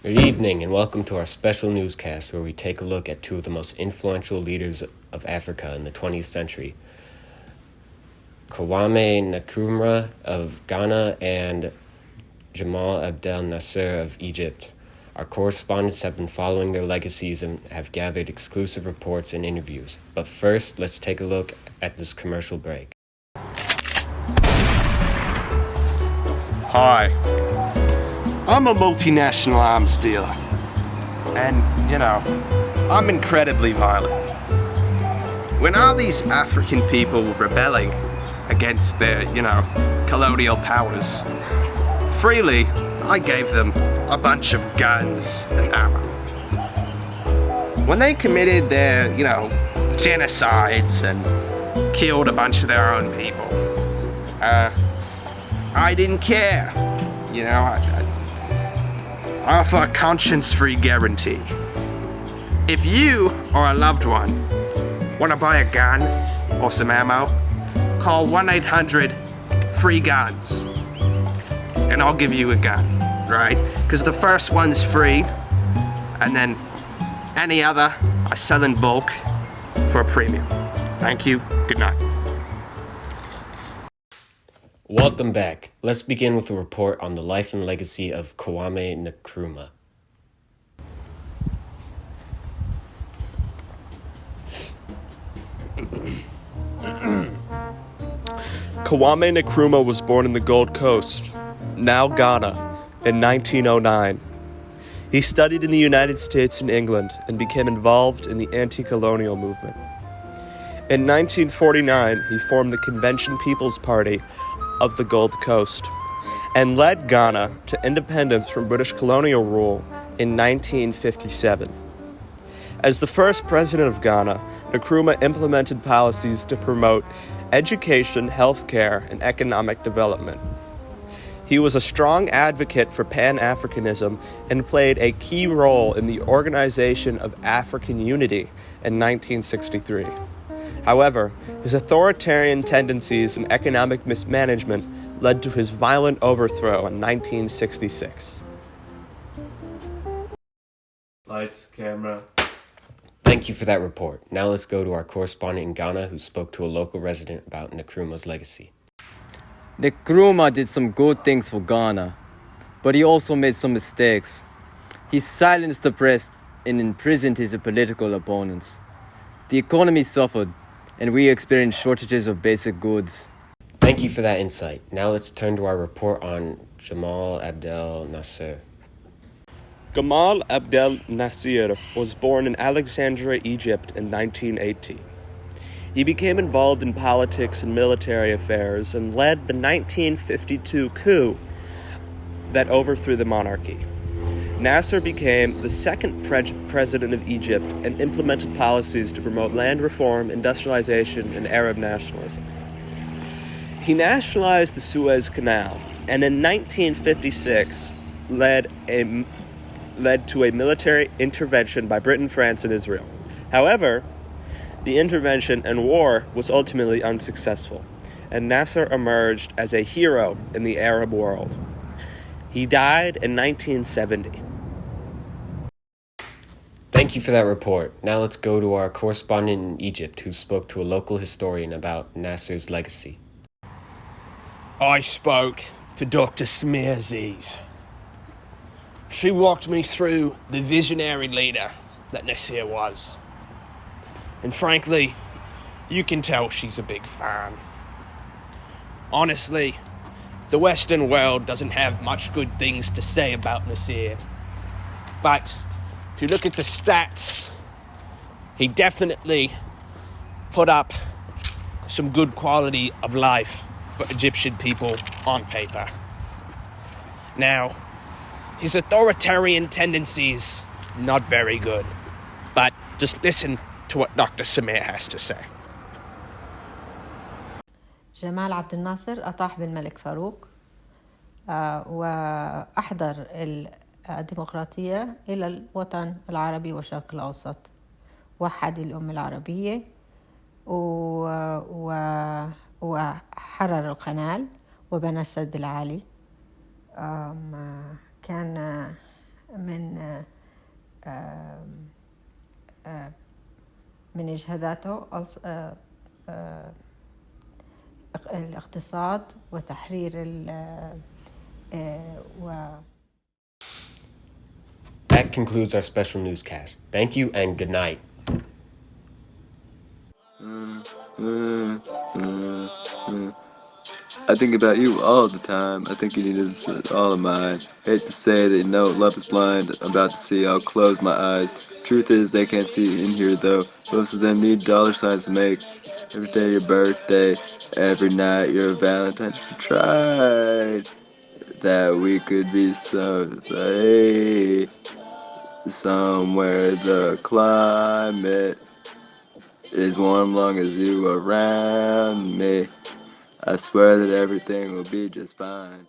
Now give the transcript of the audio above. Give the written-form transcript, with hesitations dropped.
Good evening and welcome to our special newscast where we take a look at two of the most influential leaders of Africa in the 20th century, Kwame Nkrumah of Ghana and Jamal Abdel Nasser of Egypt. Our correspondents have been following their legacies and have gathered exclusive reports and interviews. But first, let's take a look at this commercial break. Hi, I'm a multinational arms dealer, and, I'm incredibly violent. When all these African people were rebelling against their, colonial powers, freely, I gave them a bunch of guns and ammo. When they committed their, genocides and killed a bunch of their own people, I didn't care. I offer a conscience-free guarantee. If you or a loved one want to buy a gun or some ammo, call 1-800-FREE-GUNS and I'll give you a gun, right? Because the first one's free, and then any other I sell in bulk for a premium. Thank you. Good night. Welcome back. Let's begin with a report on the life and legacy of Kwame Nkrumah. Kwame Nkrumah was born in the Gold Coast, now Ghana, in 1909. He studied in the United States and England and became involved in the anti-colonial movement. In 1949, he formed the Convention People's Party of the Gold Coast and led Ghana to independence from British colonial rule in 1957. As the first president of Ghana, Nkrumah implemented policies to promote education, healthcare, and economic development. He was a strong advocate for Pan-Africanism and played a key role in the Organization of African Unity in 1963. However, his authoritarian tendencies and economic mismanagement led to his violent overthrow in 1966. Lights, camera. Thank you for that report. Now let's go to our correspondent in Ghana who spoke to a local resident about Nkrumah's legacy. Nkrumah did some good things for Ghana, but he also made some mistakes. He silenced the press and imprisoned his political opponents. The economy suffered, and we experienced shortages of basic goods. Thank you for that insight. Now let's turn to our report on Jamal Abdel Nasser. Gamal Abdel Nasser was born in Alexandria, Egypt in 1980. He became involved in politics and military affairs and led the 1952 coup that overthrew the monarchy. Nasser became the second president of Egypt and implemented policies to promote land reform, industrialization, and Arab nationalism. He nationalized the Suez Canal and in 1956 led to a military intervention by Britain, France, and Israel. However, the intervention and war was ultimately unsuccessful, and Nasser emerged as a hero in the Arab world. He died in 1970. Thank you for that report. Now let's go to our correspondent in Egypt who spoke to a local historian about Nasser's legacy. I spoke to Dr. Smearzies. She walked me through the visionary leader that Nasser was. And frankly, you can tell she's a big fan. Honestly, the Western world doesn't have much good things to say about Nasser. But if you look at the stats, he definitely put up some good quality of life for Egyptian people on paper. Now, his authoritarian tendencies, not very good. But just listen to what Dr. Samir has to say. جمال عبد الناصر أطاح بالملك فاروق وأحضر الديمقراطية إلى الوطن العربي والشرق الأوسط. وحد الأمة العربية وحرر القنال وبنى السد العالي. كان من من إجهاداته الاقتصاد وتحرير That concludes our special newscast. Thank you and good night. I think about you all the time. I think you need to listen to all of mine. Hate to say that, love is blind. I'm about to see, I'll close my eyes. Truth is, they can't see in here though. Most of them need dollar signs to make. Every day your birthday, every night your Valentine's. Tried that we could be somewhere the climate is warm long as you around me. I swear that everything will be just fine.